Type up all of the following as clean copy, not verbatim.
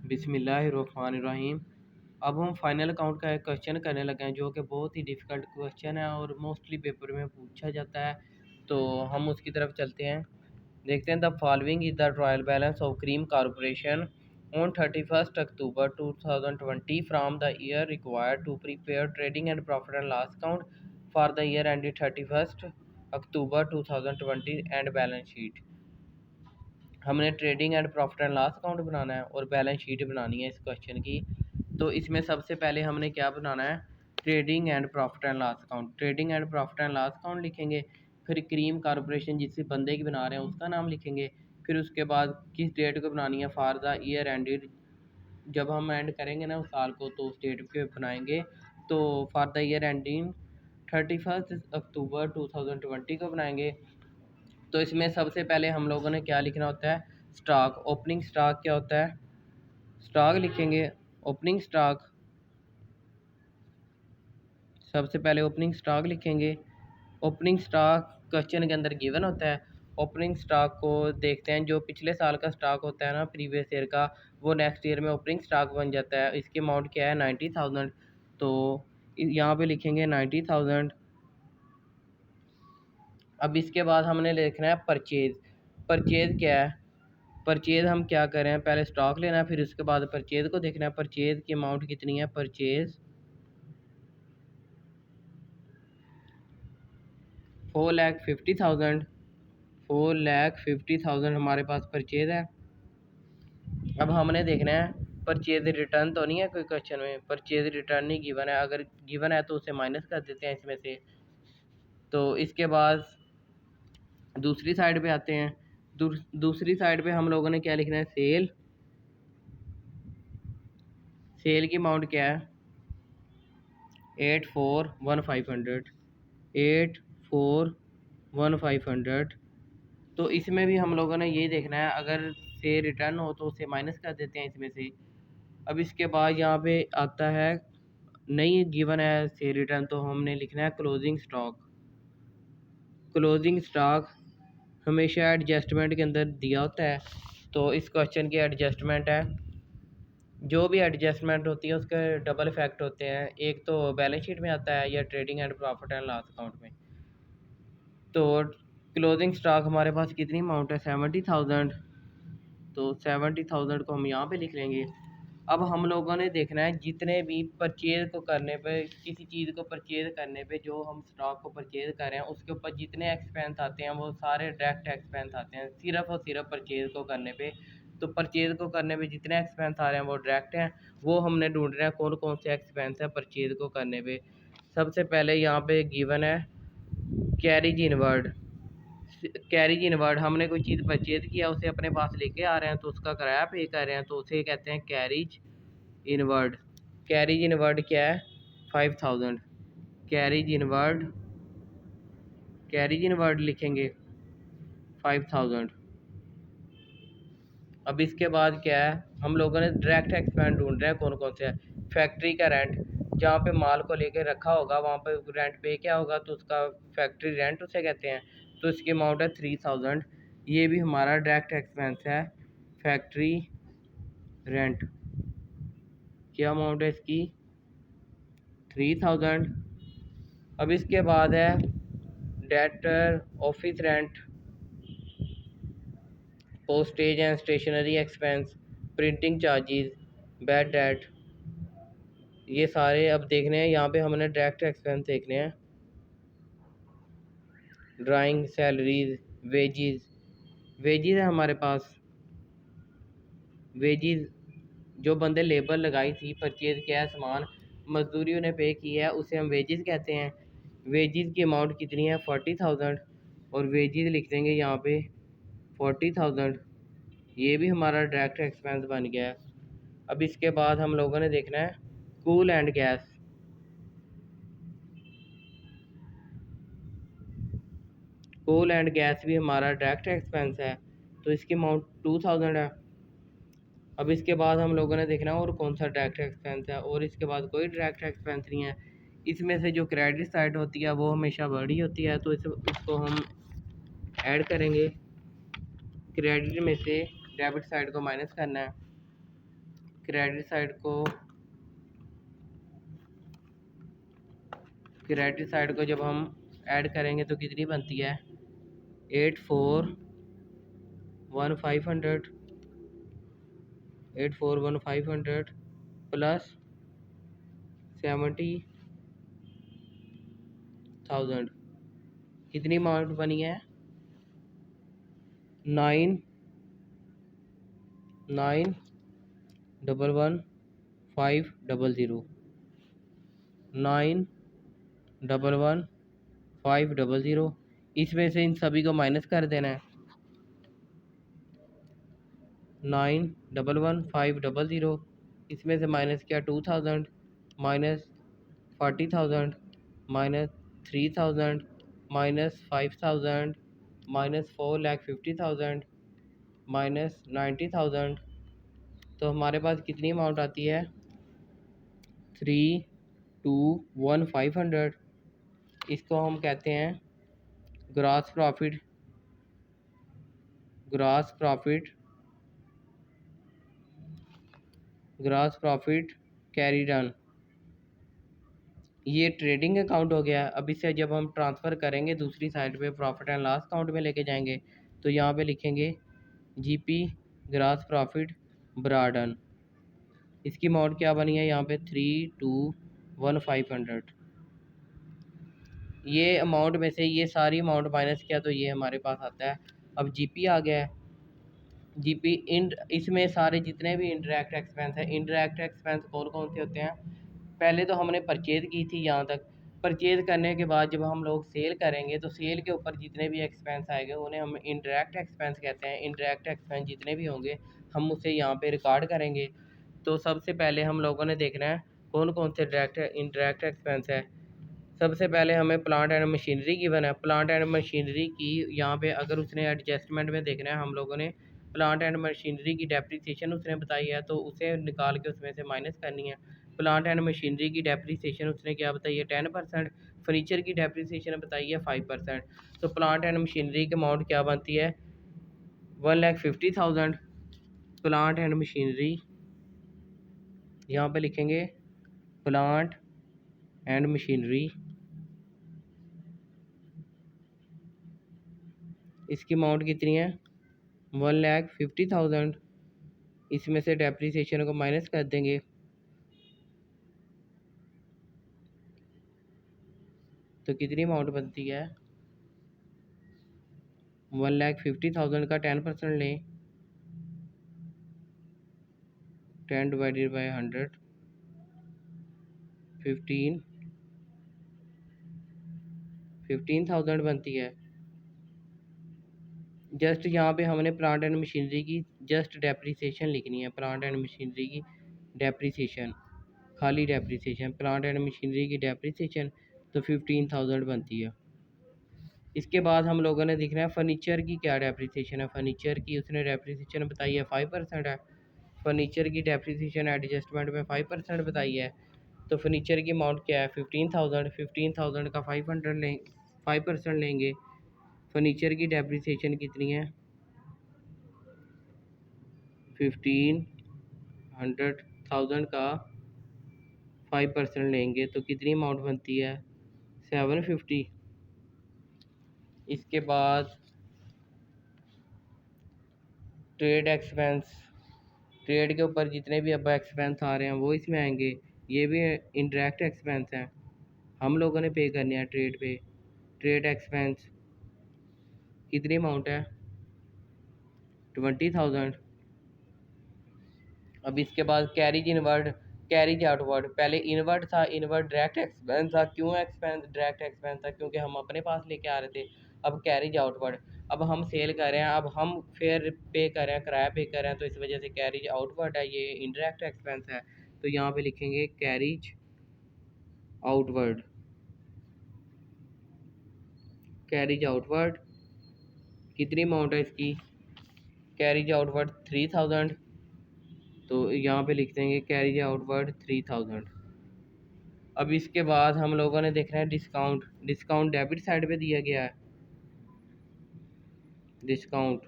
बिस्मिल्लाहिर्रहमानिर्रहीम। अब हम फाइनल अकाउंट का एक क्वेश्चन करने लगे हैं जो कि बहुत ही डिफ़िकल्ट क्वेश्चन है और मोस्टली पेपर में पूछा जाता है। तो हम उसकी तरफ चलते हैं, देखते हैं। The following is the trial balance of cream corporation on 31 October 2020 from the year required to prepare trading and profit and loss account for the year ended 31 October 2020 and balance sheet. हमने trading and profit and loss account बनाना है और balance sheet बनानी है इस question की। तो इसमें सबसे पहले हमने क्या बनाना है, trading and profit and loss account. Trading and profit and loss account लिखेंगे, फिर क्रीम कॉरपोरेशन जिस बंदे की बना रहे हैं उसका नाम लिखेंगे, फिर उसके बाद किस डेट को बनानी है, फॉर द ईयर एंडेड। जब हम एंड करेंगे ना उस साल को तो उस डेट पे बनाएंगे। तो for the year ending 31 October 2020 को बनाएंगे। तो इसमें सबसे पहले हम लोगों ने क्या लिखना होता है, स्टॉक। ओपनिंग स्टॉक क्या होता है, स्टॉक लिखेंगे। ओपनिंग स्टॉक, सबसे पहले ओपनिंग स्टॉक लिखेंगे। ओपनिंग स्टॉक क्वेश्चन के अंदर गिवन होता है। ओपनिंग स्टॉक को देखते हैं, जो पिछले साल का स्टॉक होता है ना, प्रीवियस ईयर का, वो नेक्स्ट ईयर में ओपनिंग स्टॉक बन जाता है। इसकी अमाउंट क्या है, 90,000। तो यहाँ पे लिखेंगे 90,000। अब इसके बाद हमने लिखना है परचेज। परचेज क्या है, परचेज हम क्या करें, पहले स्टॉक लेना है, फिर उसके बाद परचेज को देखना है। परचेज की अमाउंट कितनी है, परचेज 4,50,000। 4,50,000 हमारे पास परचेज है। अब हमने देखना है परचेज रिटर्न तो नहीं है कोई क्वेश्चन में, परचेज रिटर्न नहीं गिवन है। अगर गिवन है तो उसे माइनस कर देते हैं इसमें से। तो इसके बाद दूसरी साइड पे आते हैं। दूसरी साइड पे हम लोगों ने क्या लिखना है, सेल। सेल की अमाउंट क्या है, 8,41,500। 8,41,500। तो इसमें भी हम लोगों ने यही देखना है, अगर से रिटर्न हो तो उसे माइनस कर देते हैं इसमें से। अब इसके बाद यहाँ पे आता है, नहीं गिवन है से रिटर्न, तो हमने लिखना है क्लोजिंग स्टॉक। क्लोजिंग स्टॉक हमेशा एडजस्टमेंट के अंदर दिया होता है। तो इस क्वेश्चन की एडजस्टमेंट है, जो भी एडजस्टमेंट होती है उसके डबल इफेक्ट होते हैं। एक तो बैलेंस शीट में आता है या trading and profit and loss account में। तो क्लोजिंग स्टॉक हमारे पास कितनी अमाउंट है, 70,000। तो 70,000 को हम यहाँ पे लिख लेंगे। अब हम लोगों ने देखना है जितने भी परचेज को करने पे, किसी चीज़ को परचेज करने पे, जो हम स्टॉक को परचेज कर रहे हैं उसके ऊपर जितने एक्सपेंस आते हैं वो सारे डायरेक्ट एक्सपेंस आते हैं, सिर्फ और सिर्फ परचेज को करने पे। तो परचेज को करने पे जितने एक्सपेंस आ रहे हैं वो डायरेक्ट हैं। वो हमने ढूंढ रहे हैं कौन कौन से एक्सपेंस है परचेज को करने पे। सबसे पहले यहाँ पे गिवन है कैरिज इनवर्ड। कैरिज इनवर्ड, हमने कोई चीज़ परचेज किया, उसे अपने पास लेके आ रहे हैं तो उसका किराया पे कर रहे हैं, तो उसे कहते हैं कैरिज इनवर्ड। कैरिज इनवर्ड क्या है, 5,000। कैरिज इनवर्ड, कैरिज इनवर्ड लिखेंगे 5,000। अब इसके बाद क्या है, हम लोगों ने डायरेक्ट एक्सपेंस ढूंढ रहे हैं कौन कौन से है। फैक्ट्री का रेंट, जहाँ पे माल को लेके रखा होगा वहाँ पे रेंट पे क्या होगा, तो उसका फैक्ट्री रेंट उसे कहते हैं। तो इसकी अमाउंट है 3,000। ये भी हमारा डायरेक्ट एक्सपेंस है। फैक्ट्री रेंट क्या अमाउंट है इसकी, 3,000। अब इसके बाद है debtor, office rent, postage and stationery expense, printing charges, bad debt, ये सारे अब देखने हैं। यहाँ पे हमने डायरेक्ट एक्सपेंस देखने हैं, ड्राइंग, सैलरीज, वेजिस। वेजिस है हमारे पास, वेजिस जो बंदे लेबर लगाई थी, परचेज किया है सामान, मजदूरी उन्हें पे की है, उसे हम वेजिस कहते हैं। वेजिस की अमाउंट कितनी है, 40,000। और वेजिस लिख देंगे यहाँ पे 40,000। ये भी हमारा डायरेक्ट एक्सपेंस बन गया है। अब इसके बाद हम लोगों ने देखना है cool and gas. Cool and gas भी हमारा डायरेक्ट एक्सपेंस है, तो इसकी अमाउंट 2,000 है। अब इसके बाद हम लोगों ने देखना है और कौन सा डायरेक्ट एक्सपेंस है, और इसके बाद कोई डायरेक्ट एक्सपेंस नहीं है। इसमें से जो क्रेडिट साइड होती है वो हमेशा बड़ी होती है, तो इसको हम ऐड करेंगे। क्रेडिट में से डेबिट साइड को माइनस करना है। क्रेडिट साइड को जब हम ऐड करेंगे तो कितनी बनती है? 841,500 841,500 प्लस 70,000 कितनी अमाउंट बनी है? 9,911,500 9,11,500। इसमें से इन सभी को माइनस कर देना है। 9,11,500 इसमें से माइनस किया 2,000 minus 40,000 minus 3,000 minus 5,000 minus 4,50,000 minus 90,000। तो हमारे पास कितनी अमाउंट आती है? 3,21,500। इसको हम कहते हैं ग्रॉस प्रॉफिट कैरी डन। ये ट्रेडिंग अकाउंट हो गया। अब इसे जब हम ट्रांसफ़र करेंगे दूसरी साइड पे प्रॉफिट एंड लॉस अकाउंट में लेके जाएंगे तो यहाँ पे लिखेंगे जीपी ग्रॉस प्रॉफिट ब्राडन। इसकी अमाउंट क्या बनी है यहाँ पे? 3,21,500। ये अमाउंट में से ये सारी अमाउंट माइनस किया तो ये हमारे पास आता है। अब जीपी आ गया है। जीपी इसमें सारे जितने भी इंटरेक्ट एक्सपेंस हैं, इंटरेक्ट एक्सपेंस कौन कौन से होते हैं? पहले तो हमने परचेज़ की थी यहाँ तक। परचेज़ करने के बाद जब हम लोग सेल करेंगे तो सेल के ऊपर जितने भी एक्सपेंस आएंगे उन्हें हम इंटरेक्ट एक्सपेंस कहते हैं। इंटरेक्ट एक्सपेंस जितने भी होंगे हम उसे यहाँ पे रिकॉर्ड करेंगे। तो सबसे पहले हम लोगों ने देखना है कौन कौन से इंटरेक्ट एक्सपेंस है। सबसे पहले हमें प्लांट एंड मशीनरी गिवन है। प्लांट एंड मशीनरी की यहाँ पे अगर उसने एडजस्टमेंट में देखना है, हम लोगों ने प्लांट एंड मशीनरी की डेप्रिसिएशन उसने बताई है तो उसे निकाल के उसमें से माइनस करनी है। प्लांट एंड मशीनरी की डेप्रिसिएशन उसने क्या बताई है? 10%। फर्नीचर की डेप्रिसिएशन बताई है 5%। तो प्लांट एंड मशीनरी की अमाउंट क्या बनती है? 1,50,000। प्लांट एंड मशीनरी यहाँ पे लिखेंगे प्लांट एंड मशीनरी, इसकी अमाउंट कितनी है? 1,50,000। इसमें से डेप्रिसिएशन को माइनस कर देंगे तो कितनी अमाउंट बनती है? 1,50,000 का 10% लें, 10 डिवाइडेड बाई 100, 15,000 बनती है। जस्ट यहाँ पे हमने प्लांट एंड मशीनरी की जस्ट डेप्रिसिएशन लिखनी है। प्लांट एंड मशीनरी की डेप्रिसिएशन, खाली डेप्रिसिएशन, प्लांट एंड मशीनरी की डेप्रिसिएशन तो 15,000 बनती है। इसके बाद हम लोगों ने देखना है फर्नीचर की क्या डेप्रिसिएशन है। फर्नीचर की उसने डेप्रिसिएशन बताई है 5% है। फर्नीचर की डेप्रिसिएशन एडजस्टमेंट में 5% बताई है। तो फर्नीचर की अमाउंट क्या है? 15,000। 15,000 का 5% लेंगे। फर्नीचर की डेप्रिसिएशन कितनी है? 15,000 का 5% लेंगे तो कितनी अमाउंट बनती है? 750। इसके बाद ट्रेड एक्सपेंस, ट्रेड के ऊपर जितने भी अब एक्सपेंस आ रहे हैं वो इसमें आएंगे। ये भी इंटरेक्ट एक्सपेंस हैं, हम लोगों ने पे करने हैं ट्रेड पे। ट्रेड एक्सपेंस कितनी अमाउंट है? 20,000। अब इसके बाद कैरिज इनवर्ड, कैरिज आउटवर्ड। पहले इनवर्ड था, इनवर्ड डायरेक्ट एक्सपेंस था। क्यों एक्सपेंस डायरेक्ट एक्सपेंस था? क्योंकि हम अपने पास लेके आ रहे थे। अब कैरिज आउटवर्ड, अब हम सेल कर रहे हैं, अब हम फेयर पे कर रहे हैं, किराया पे कर रहे हैं तो इस वजह से कैरिज आउटवर्ड है, ये इनडायरेक्ट एक्सपेंस है। तो यहाँ पे लिखेंगे कैरिज आउटवर्ड। कैरिज आउटवर्ड कितनी अमाउंट है इसकी? Carriage outward 3,000। तो यहाँ पे लिख देंगे कैरिज आउटवर्ड 3,000। अब इसके बाद हम लोगों ने देखना है डिस्काउंट। डिस्काउंट डेबिट साइड पे दिया गया है। डिस्काउंट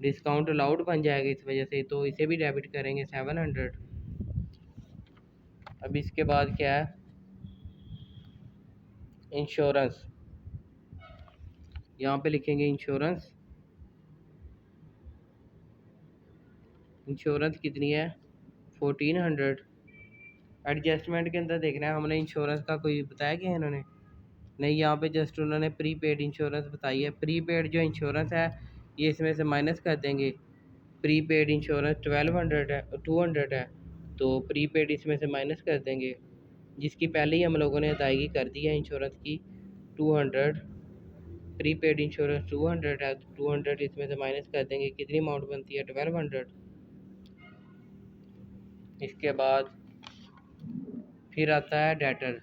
डिस्काउंट अलाउड बन जाएगा इस वजह से, तो इसे भी डेबिट करेंगे 700। अब इसके बाद क्या है, इंश्योरेंस। यहाँ पे लिखेंगे इंश्योरेंस। इंश्योरेंस कितनी है, 1400। एडजस्टमेंट के अंदर देखना है हमने इंश्योरेंस का कोई बताया क्या इन्होंने, नहीं, यहाँ पे जस्ट उन्होंने प्री पेड इंश्योरेंस बताई है। प्री पेड जो इंश्योरेंस है ये इसमें से माइनस कर देंगे। प्री पेड इंश्योरेंस 1200 है, 200 है, तो प्री पेड इसमें से माइनस कर देंगे, जिसकी पहले ही हम लोगों ने अदायगी कर दी है इंश्योरेंस की 200। प्री पेड इंश्योरेंस 200 है, 200 इसमें से माइनस कर देंगे, कितनी अमाउंट बनती है 1200। इसके बाद फिर आता है डेटर।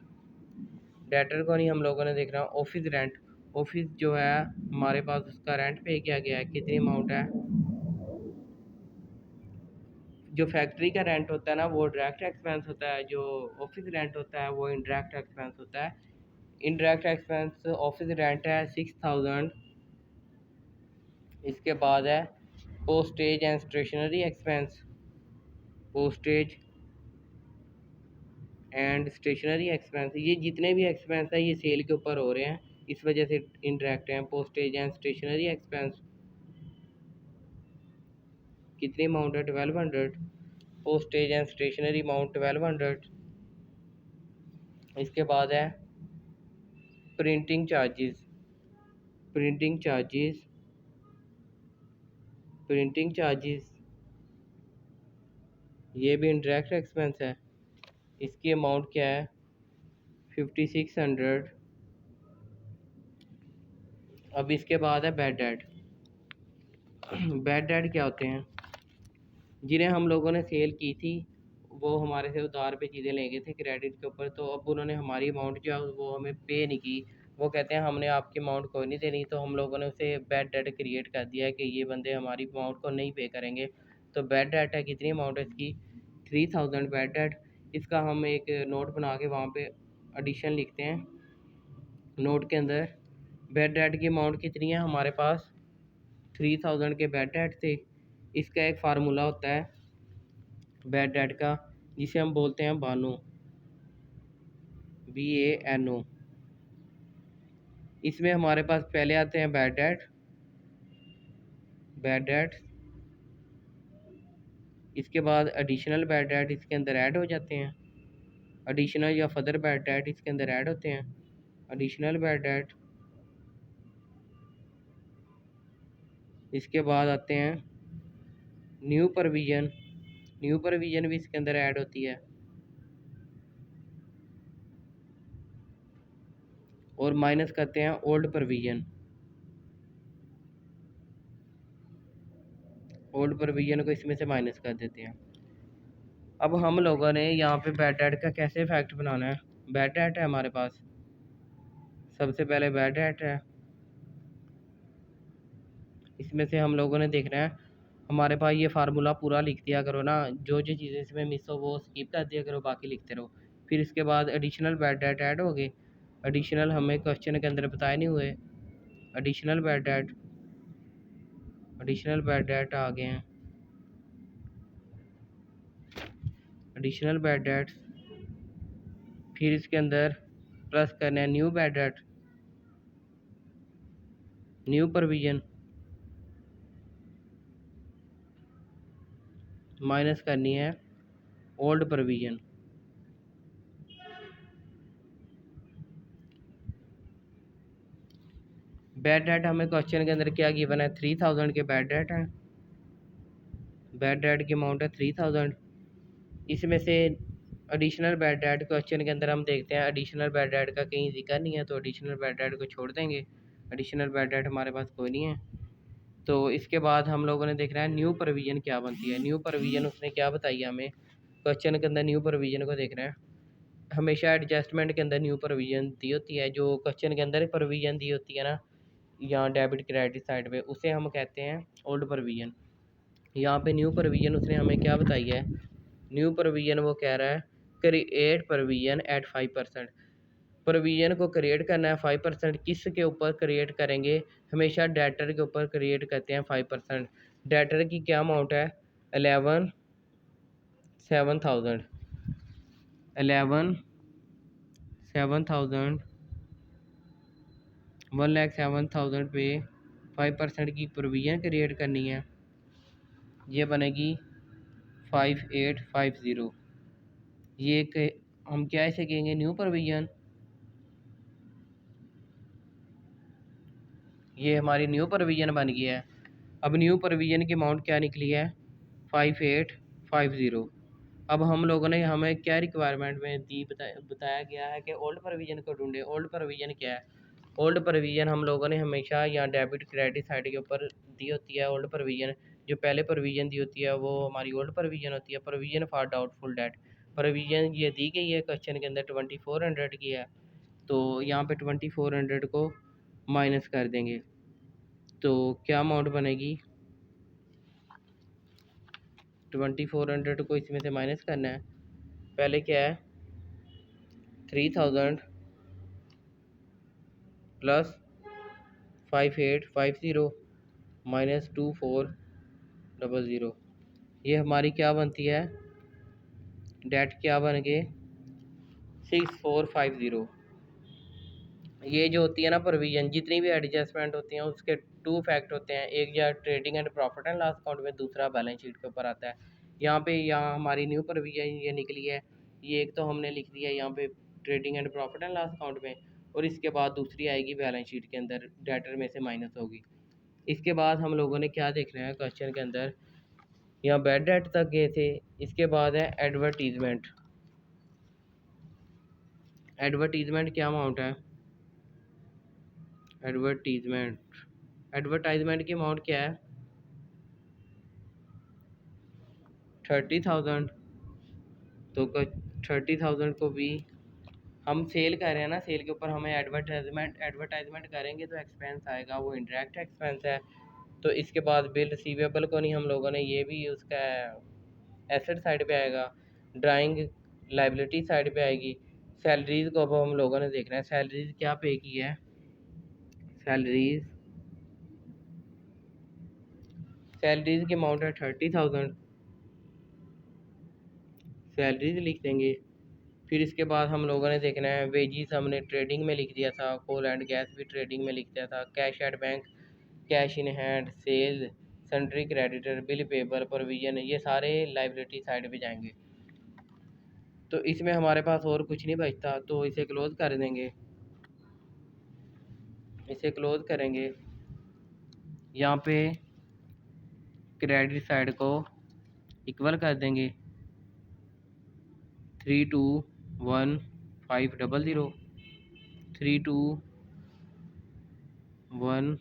डेटर को नहीं हम लोगों ने देखना, ऑफिस रेंट। ऑफिस जो है हमारे पास उसका रेंट पे किया गया है, कितनी अमाउंट है। जो फैक्ट्री का रेंट होता है ना वो डायरेक्ट एक्सपेंस होता है, जो ऑफिस रेंट होता है वो इनडायरेक्ट एक्सपेंस होता है। इनडायरेक्ट एक्सपेंस ऑफिस रेंट है 6000। इसके बाद है postage and stationery expense. Postage and stationery expense, ये जितने भी एक्सपेंस है ये सेल के ऊपर हो रहे हैं, इस वजह से इनडायरेक्ट हैं। पोस्टेज एंड स्टेशनरी एक्सपेंस कितनी अमाउंट है 1200। Postage and stationery amount 1200। इसके बाद है printing charges. Printing charges, printing charges ये भी इनडायरेक्ट एक्सपेंस है, इसकी अमाउंट क्या है 5600। अब इसके बाद है बैड डेट। बैड डेट क्या होते हैं, जिन्हें हम लोगों ने सेल की थी वो हमारे से उधार पे चीज़ें ले गए थे क्रेडिट के ऊपर, तो अब उन्होंने हमारी अमाउंट जो है वो हमें पे नहीं की। वो कहते हैं हमने आपकी अमाउंट कोई नहीं देनी, तो हम लोगों ने उसे बैड डेट क्रिएट कर दिया है कि ये बंदे हमारी अमाउंट को नहीं पे करेंगे। तो बैड डेट है, कितनी अमाउंट है इसकी 3000 बैड डेट। इसका हम एक नोट बना के वहाँ पे एडिशन लिखते हैं नोट के अंदर। बैड डेट की अमाउंट कितनी है हमारे पास 3000 के बैड डेट थे। इसका एक फार्मूला होता है बैड डेट का, जिसे हम बोलते हैं बानो, BANO। इसमें हमारे पास पहले आते हैं बैड डेट, बैड डेट। इसके बाद एडिशनल बैड डेट इसके अंदर ऐड हो जाते हैं। एडिशनल या फर्दर बैड डेट इसके अंदर ऐड होते हैं। Additional bad date. इसके बाद आते हैं न्यू प्रोविज़न। न्यू प्रोविज़न भी इसके अंदर ऐड होती है। और माइनस करते हैं ओल्ड प्रोविज़न। ओल्ड प्रोविज़न को इसमें से माइनस कर देते हैं। अब हम लोगों ने यहाँ पे बैड डेट का कैसे फैक्ट बनाना है। बैड डेट है हमारे पास, सबसे पहले बैड डेट है, इसमें से हम लोगों ने देखना है। हमारे पास ये फार्मूला पूरा लिख दिया करो ना, जो जो चीज़ें इसमें मिस हो वो स्किप कर दिया करो, बाकी लिखते रहो। फिर इसके बाद एडिशनल बैड डेट ऐड हो गए। एडिशनल हमें क्वेश्चन के अंदर बताए नहीं हुए। Additional bad debt, additional bad debt आ गए हैं। एडिशनल बैड डेट, फिर इसके अंदर प्लस करना है new bad debt, new provision, minus करनी है ओल्ड प्रोविज़न। बैड डेट हमें क्वेश्चन के अंदर क्या गिवन है 3000 के बैड डेट है। बैड डेट की अमाउंट है 3000। इसमें से एडिशनल बैड डेट क्वेश्चन के अंदर हम देखते हैं एडिशनल बैड डेट का कहीं जिक्र नहीं है, तो एडिशनल बैड डेट को छोड़ देंगे। एडिशनल बैड डेट हमारे पास कोई नहीं है। तो इसके बाद हम लोगों ने देखना है न्यू प्रोविज़न क्या बनती है। न्यू प्रोविज़न उसने क्या बताई है हमें, क्वेश्चन के अंदर न्यू प्रोविज़न को देखना है। हमेशा एडजस्टमेंट के अंदर न्यू प्रोविज़न दी होती है, जो क्वेश्चन के अंदर प्रोविज़न दी होती है ना यहाँ डेबिट क्रेडिट साइड पे, उसे हम कहते हैं ओल्ड प्रोविज़न। यहाँ पे न्यू प्रोविज़न उसने हमें क्या बताई है, न्यू प्रोविज़न वो कह रहा है क्रिएट प्रोविज़न एट 5%। प्रोविज़न को क्रिएट करना है 5%। किस के ऊपर क्रिएट करेंगे, हमेशा डेटर के ऊपर क्रिएट करते हैं 5%। डेटर की क्या अमाउंट है? 7,000 11,7,000 1,07,000 पे 5% की प्रोविज़न क्रिएट करनी है। ये बनेगी 5850। ये हम क्या ऐसे कहेंगे? New provision. ये हमारी न्यू प्रोविज़न बन गई है। अब न्यू प्रोविज़न की अमाउंट क्या निकली है? 5850। अब हम लोगों ने हमें क्या रिक्वायरमेंट में दी, बताया गया है कि ओल्ड प्रोविज़न को ढूंढे। ओल्ड प्रोविज़न क्या है? ओल्ड प्रोविज़न हम लोगों ने हमेशा यहाँ डेबिट क्रेडिट साइड के ऊपर दी होती है। ओल्ड प्रोविज़न जो पहले प्रोविज़न दी होती है वो हमारी ओल्ड प्रोविज़न होती है। Provision for doubtful debt provision ये दी गई है क्वेश्चन के अंदर 2400 की है, तो यहाँ पे 2400 को माइनस कर देंगे तो क्या अमाउंट बनेगी? 2400 को इसमें से माइनस करना है। पहले क्या है? 3000 प्लस 5850 माइनस 2400। ये हमारी क्या बनती है? डेट क्या बन गए? 6450। ये जो होती है ना प्रोविजन, जितनी भी एडजस्टमेंट होती हैं उसके टू फैक्ट होते हैं। एक या trading and profit and loss account में, दूसरा बैलेंस शीट के ऊपर आता है। यहाँ हमारी न्यू प्रोविजन ये निकली है। ये एक तो हमने लिख दिया यहाँ पे trading and profit and loss account में, और इसके बाद दूसरी आएगी बैलेंस शीट के अंदर, डेटर में से माइनस होगी। इसके बाद हम लोगों ने क्या देखना है क्वेश्चन के अंदर? यहाँ बैड डेट तक गए थे। इसके बाद है एडवर्टीजमेंट। एडवर्टीजमेंट क्या अमाउंट है? एडवर्टाइजमेंट की अमाउंट क्या है? 30,000। तो 30,000 को भी हम सेल कर रहे हैं ना, सेल के ऊपर हमें एडवर्टाइजमेंट करेंगे तो एक्सपेंस आएगा, वो इंडायरेक्ट एक्सपेंस है। तो इसके बाद बिल रिसीवेबल को नहीं हम लोगों ने, ये भी उसका एसेट साइड पे आएगा। ड्राइंग लाइबिलिटी साइड पे आएगी। सैलरीज को अब हम लोगों ने देखना है, सैलरीज क्या पे की है? सैलरीज की अमाउंट है 30,000। सैलरीज लिख देंगे। फिर इसके बाद हम लोगों ने देखना है वेजिस, हमने ट्रेडिंग में लिख दिया था। कोल एंड गैस भी ट्रेडिंग में लिख दिया था। Cash at bank, cash in hand, sale, sundry creditor, bill paper, provision, ये सारे लाइबिलिटी साइड पे जाएंगे। तो इसमें हमारे पास और कुछ नहीं बचता, तो इसे क्लोज कर देंगे। इसे क्लोज करेंगे। यहाँ पे क्रेडिट साइड को इक्वल कर देंगे 321500 321500